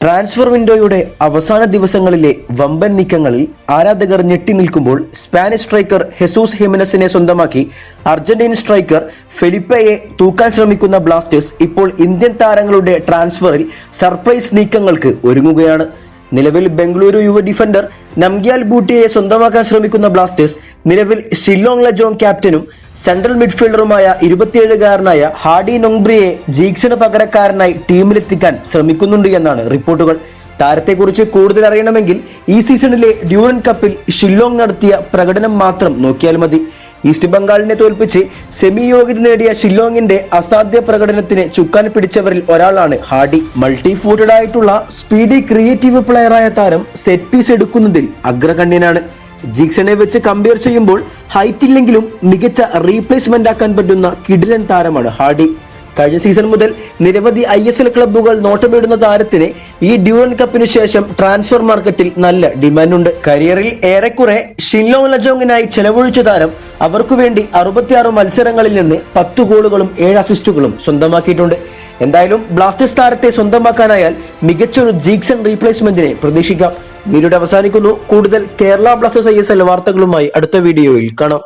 Transfer വിൻഡോയുടെ അവസാന ദിവസങ്ങളിലെ വമ്പൻ നീക്കങ്ങളിൽ ആരാധകർ ഞെട്ടി നിൽക്കുമ്പോൾ സ്പാനിഷ് സ്ട്രൈക്കർ ഹെസൂസ് ഹിമെനസിനെ സ്വന്തമാക്കി അർജന്റീൻ സ്ട്രൈക്കർ ഫെലിപ്പയെ തൂക്കാൻ ശ്രമിക്കുന്ന ബ്ലാസ്റ്റേഴ്സ് ഇപ്പോൾ ഇന്ത്യൻ താരങ്ങളുടെ ട്രാൻസ്ഫറിൽ സർപ്രൈസ് നീക്കങ്ങൾക്ക് ഒരുങ്ങുകയാണ്. നിലവിൽ ബംഗളൂരു യുവ ഡിഫൻഡർ നംഗ്യാൽ ബൂട്ടിയെ സ്വന്തമാക്കാൻ ശ്രമിക്കുന്ന ബ്ലാസ്റ്റേഴ്സ് നിലവിൽ ഷില്ലോങ് ലജോങ് ക്യാപ്റ്റനും സെൻട്രൽ മിഡ്ഫീൽഡറുമായ 27-കാരനായ ഹാഡി നൊങ്ബ്രിയെ ജീക്സിന് പകരക്കാരനായി ടീമിലെത്തിക്കാൻ ശ്രമിക്കുന്നുണ്ട് എന്നാണ് റിപ്പോർട്ടുകൾ. താരത്തെക്കുറിച്ച് കൂടുതൽ അറിയണമെങ്കിൽ ഈ സീസണിലെ ഡ്യൂറൻ കപ്പിൽ ഷില്ലോങ് നടത്തിയ പ്രകടനം മാത്രം നോക്കിയാൽ മതി. ഈസ്റ്റ് ബംഗാളിനെ തോൽപ്പിച്ച് സെമി യോഗ്യത നേടിയ ഷില്ലോങ്ങിന്റെ അസാധ്യ പ്രകടനത്തിന് ചുക്കാൻ പിടിച്ചവരിൽ ഒരാളാണ് ഹാഡി. മൾട്ടി ഫൂട്ടഡ് ആയിട്ടുള്ള സ്പീഡി ക്രിയേറ്റീവ് പ്ലെയറായ താരം സെറ്റ് പീസ് എടുക്കുന്നതിൽ അഗ്രഗണ്യനാണ്. ജീക്സനെ വെച്ച് കമ്പയർ ചെയ്യുമ്പോൾ ഹൈറ്റ് ഇല്ലെങ്കിലും മികച്ച റീപ്ലേസ്മെന്റ് ആക്കാൻ പറ്റുന്ന കിടിലൻ താരമാണ് ഹാഡി. കഴിഞ്ഞ സീസൺ മുതൽ നിരവധി ISL ക്ലബ്ബുകൾ നോട്ടമിടുന്ന താരത്തിന് ഈ ഡ്യൂറൻ കപ്പിനു ശേഷം ട്രാൻസ്ഫർ മാർക്കറ്റിൽ നല്ല ഡിമാൻഡുണ്ട്. കരിയറിൽ ഏറെക്കുറെ ഷില്ലോങ് ലജോങ്ങിനായി ചെലവഴിച്ച താരം അവർക്കു വേണ്ടി 66 മത്സരങ്ങളിൽ നിന്ന് 10 ഗോളുകളും 7 അസിസ്റ്റുകളും സ്വന്തമാക്കിയിട്ടുണ്ട്. എന്തായാലും ബ്ലാസ്റ്റേഴ്സ് താരത്തെ സ്വന്തമാക്കാനായാൽ മികച്ചൊരു ജീക്സൺ റീപ്ലേസ്മെന്റിനെ പ്രതീക്ഷിക്കാം. വീഡിയോ അവസാനിക്കുന്നു. കൂടുതൽ കേരള ബ്ലാസ്റ്റേഴ്സ് ISL വാർത്തകളുമായി അടുത്ത വീഡിയോയിൽ കാണാം.